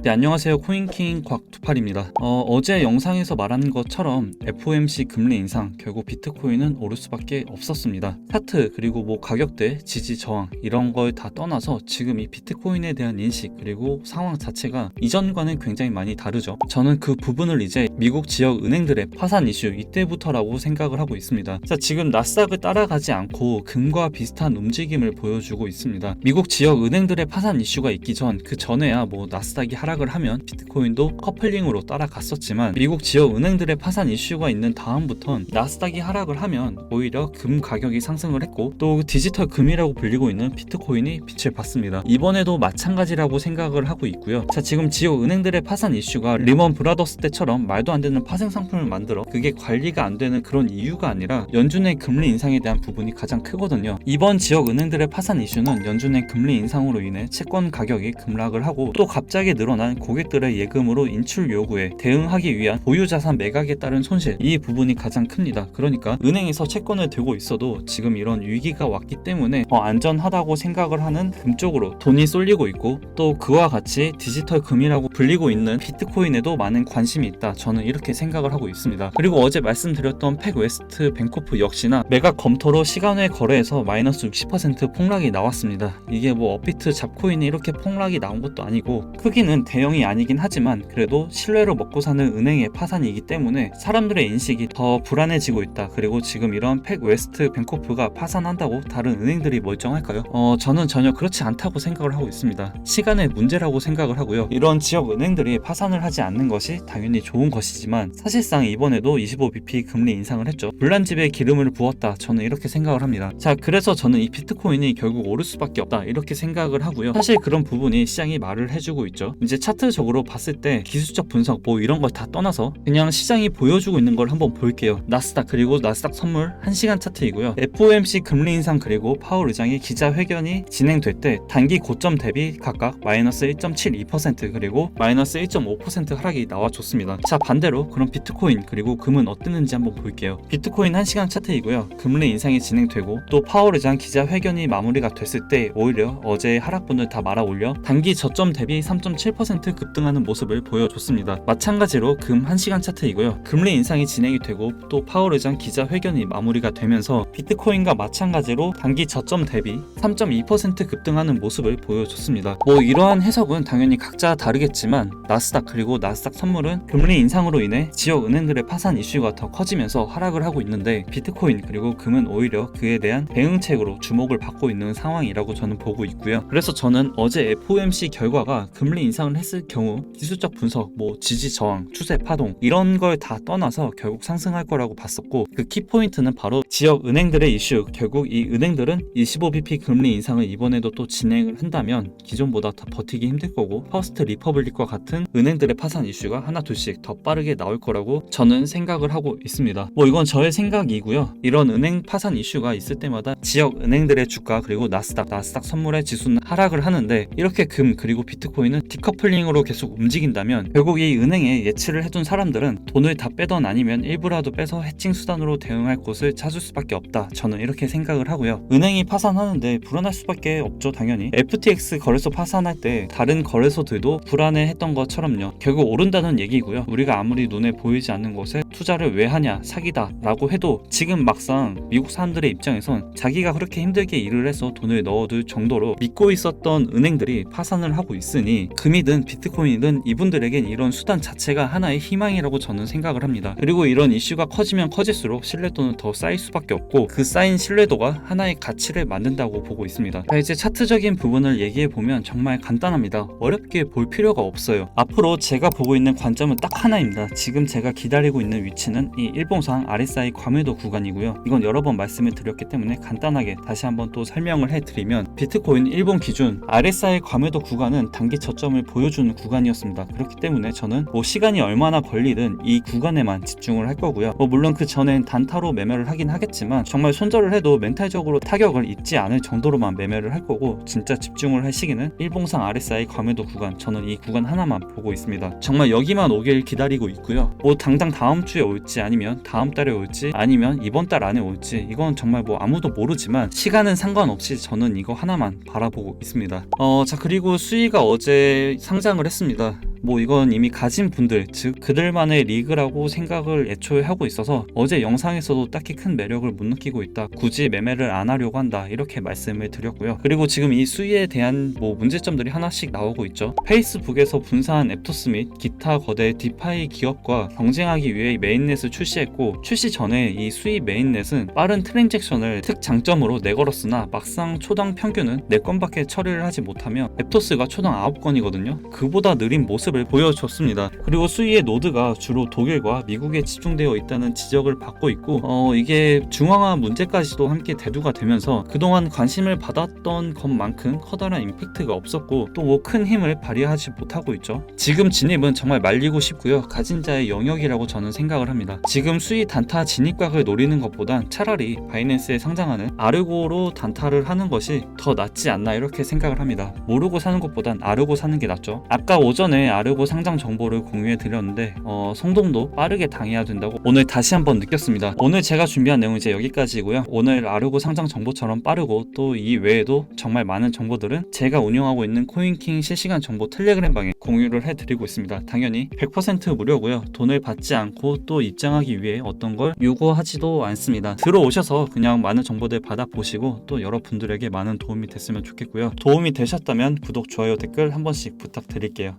네, 안녕하세요. 코인킹 곽두팔입니다. 어제 영상에서 말한 것처럼 FOMC 금리 인상, 결국 비트코인은 오를 수밖에 없었습니다. 차트 그리고 가격대, 지지 저항 이런 걸 다 떠나서 지금 이 비트코인에 대한 인식 그리고 상황 자체가 이전과는 굉장히 많이 다르죠. 저는 그 부분을 이제 미국 지역 은행들의 파산 이슈 이때부터라고 생각을 하고 있습니다. 자, 지금 나스닥을 따라가지 않고 금과 비슷한 움직임을 보여주고 있습니다. 미국 지역 은행들의 파산 이슈가 있기 전 그 전에야 나스닥이 하락을 하면 비트코인도 커플링으로 따라갔었지만 미국 지역 은행들의 파산 이슈가 있는 다음부턴 나스닥이 하락을 하면 오히려 금 가격이 상승을 했고 또 디지털 금이라고 불리고 있는 비트코인이 빛을 봤습니다. 이번에도 마찬가지라고 생각을 하고 있고요. 자, 지금 지역 은행들의 파산 이슈가 리먼 브라더스 때처럼 말도 안 되는 파생 상품을 만들어 그게 관리가 안 되는 그런 이유가 아니라 연준의 금리 인상에 대한 부분이 가장 크거든요. 이번 지역 은행들의 파산 이슈는 연준의 금리 인상으로 인해 채권 가격이 급락을 하고 또 갑자기 늘어난 고객들의 예금으로 인출 요구에 대응하기 위한 보유자산 매각에 따른 손실, 이 부분이 가장 큽니다. 그러니까 은행에서 채권을 들고 있어도 지금 이런 위기가 왔기 때문에 안전하다고 생각을 하는 금 쪽으로 돈이 쏠리고 있고 또 그와 같이 디지털 금이라고 불리고 있는 비트코인에도 많은 관심이 있다. 저는 이렇게 생각을 하고 있습니다. 그리고 어제 말씀드렸던 팩웨스트 뱅코프 역시나 매각 검토로 시간외 거래에서 마이너스 60% 폭락이 나왔습니다. 이게 업비트 잡코인이 이렇게 폭락이 나온 것도 아니고 크기는 대형이 아니긴 하지만 그래도 신뢰로 먹고 사는 은행의 파산이기 때문에 사람들의 인식이 더 불안해지고 있다. 그리고 지금 이런 팩웨스트 뱅코프가 파산한다고 다른 은행들이 멀쩡할까요? 저는 전혀 그렇지 않다고 생각을 하고 있습니다. 시간의 문제라고 생각을 하고요. 이런 지역 은행들이 파산을 하지 않는 것이 당연히 좋은 것이지만 사실상 이번에도 25bp 금리 인상을 했죠. 불난집에 기름을 부었다. 저는 이렇게 생각을 합니다. 자, 그래서 저는 이 비트코인이 결국 오를 수밖에 없다. 이렇게 생각을 하고요. 사실 그런 부분이 시장이 말을 해주고 있죠. 이제 차트적으로 봤을 때 기술적 분석 이런 걸 다 떠나서 그냥 시장이 보여주고 있는 걸 한번 볼게요. 나스닥 그리고 나스닥 선물 1시간 차트이고요. FOMC 금리 인상 그리고 파월 의장의 기자회견이 진행될 때 단기 고점 대비 각각 마이너스 1.72% 그리고 마이너스 1.5% 하락이 나와줬습니다. 자, 반대로 그럼 비트코인 그리고 금은 어땠는지 한번 볼게요. 비트코인 1시간 차트이고요. 금리 인상이 진행되고 또 파월 의장 기자회견이 마무리가 됐을 때 오히려 어제의 하락분을 다 말아 올려 단기 저점 대비 3.7% 급등하는 모습을 보여줬습니다. 마찬가지로 금 1시간 차트이고요. 금리 인상이 진행이 되고 또 파월 의장 기자회견이 마무리가 되면서 비트코인과 마찬가지로 단기 저점 대비 3.2% 급등하는 모습을 보여줬습니다. 이러한 해석은 당연히 각자 다르겠지만 나스닥 그리고 나스닥 선물은 금리 인상으로 인해 지역 은행들의 파산 이슈가 더 커지면서 하락을 하고 있는데 비트코인 그리고 금은 오히려 그에 대한 대응책으로 주목을 받고 있는 상황이라고 저는 보고 있고요. 그래서 저는 어제 FOMC 결과가 금리 인상을 했을 경우 기술적 분석, 지지 저항, 추세 파동 이런 걸 다 떠나서 결국 상승할 거라고 봤었고 그 키포인트는 바로 지역 은행들의 이슈. 결국 이 은행들은 25bp 금리 인상을 이번에도 또 진행을 한다면 기존보다 더 버티기 힘들 거고 퍼스트 리퍼블릭과 같은 은행들의 파산 이슈가 하나 둘씩 더 빠르게 나올 거라고 저는 생각을 하고 있습니다. 이건 저의 생각이고요. 이런 은행 파산 이슈가 있을 때마다 지역 은행들의 주가 그리고 나스닥 선물의 지수는 하락을 하는데 이렇게 금 그리고 비트코인은 디커플링으로 계속 움직인다면 결국 이 은행에 예치를 해둔 사람들은 돈을 다 빼던 아니면 일부라도 빼서 해칭 수단으로 대응할 곳을 찾을 수밖에 없다. 저는 이렇게 생각을 하고요. 은행이 파산하는데 불안할 수밖에 없죠. 당연히 FTX 거래소 파산할 때 다른 거래소들도 불안해했던 것처럼요. 결국 오른다는 얘기고요. 우리가 아무리 눈에 보이지 않는 곳에 투자를 왜 하냐, 사기다 라고 해도 지금 막상 미국 사람들의 입장에선 자기가 그렇게 힘들게 일을 해서 돈을 넣어둘 정도로 믿고 있었던 은행들이 파산을 하고 있으니 금이든 비트코인이든 이분들에겐 이런 수단 자체가 하나의 희망이라고 저는 생각을 합니다. 그리고 이런 이슈가 커지면 커질수록 신뢰도는 더 쌓일 수밖에 없고 그 쌓인 신뢰도가 하나의 가치를 만든다고 보고 있습니다. 자, 이제 차트적인 부분을 얘기해보면 정말 간단합니다. 어렵게 볼 필요가 없어요. 앞으로 제가 보고 있는 관점은 딱 하나입니다. 지금 제가 기다리고 있는 위치는 이 일봉상 RSI 과매도 구간이고요. 이건 여러 번 말씀을 드렸기 때문에 간단하게 다시 한번 또 설명을 해드리면 비트코인 일본 기준 RSI 과매도 구간은 단기 저점을 보여주는 구간이었습니다. 그렇기 때문에 저는 시간이 얼마나 걸리든 이 구간에만 집중을 할 거고요. 물론 그 전엔 단타로 매매를 하긴 하겠지만 정말 손절을 해도 멘탈적으로 타격을 입지 않을 정도로만 매매를 할 거고 진짜 집중을 할 시기는 일봉상 RSI 과매도 구간, 저는 이 구간 하나만 보고 있습니다. 정말 여기만 오길 기다리고 있고요. 당장 다음 주에 올지 아니면 다음 달에 올지 아니면 이번 달 안에 올지 이건 정말 아무도 모르지만 시간은 상관없이 저는 이거 하나만 바라보고 있습니다. 자, 그리고 수위가 어제 상장을 했습니다. 뭐 이건 이미 가진 분들, 즉 그들만의 리그라고 생각을 애초에 하고 있어서 어제 영상에서도 딱히 큰 매력을 못 느끼고 있다, 굳이 매매를 안 하려고 한다, 이렇게 말씀을 드렸고요. 그리고 지금 이 수위에 대한 뭐 문제점들이 하나씩 나오고 있죠. 페이스북에서 분사한 앱토스 및 기타 거대 디파이 기업과 경쟁하기 위해 메인넷을 출시했고, 출시 전에 이 수위 메인넷은 빠른 트랜잭션을 특장점으로 내걸었으나 막상 초당 평균은 4건밖에 처리를 하지 못하며 앱토스가 초당 9건이거든요. 그보다 느린 모습을 보여줬습니다. 그리고 수위의 노드가 주로 독일과 미국에 집중되어 있다는 지적을 받고 있고, 이게 중앙화 문제까지도 함께 대두가 되면서 그동안 관심을 받았던 것만큼 커다란 임팩트가 없었고 또 뭐 큰 힘을 발휘하지 못하고 있죠. 지금 진입은 정말 말리고 싶고요. 가진 자의 영역이라고 저는 생각을 합니다. 지금 수위 단타 진입각을 노리는 것보단 차라리 바이낸스에 상장하는 아르고로 단타를 하는 것이 더 낫지 않나 이렇게 생각을 합니다. 모르고 사는 것보단 아르고 사는 게 낫죠. 아까 오전에 아르고 상장 정보를 공유해 드렸는데 성동도 빠르게 당해야 된다고 오늘 다시 한번 느꼈습니다. 오늘 제가 준비한 내용은 이제 여기까지고요. 오늘 아르고 상장 정보처럼 빠르고 또 이 외에도 정말 많은 정보들은 제가 운영하고 있는 코인킹 실시간 정보 텔레그램 방에 공유를 해드리고 있습니다. 당연히 100% 무료고요. 돈을 받지 않고 또 입장하기 위해 어떤 걸 요구하지도 않습니다. 들어오셔서 그냥 많은 정보들 받아보시고 또 여러분들에게 많은 도움이 됐으면 좋겠고요. 도움이 되셨다면 구독, 좋아요, 댓글 한 번씩 부탁드릴게요.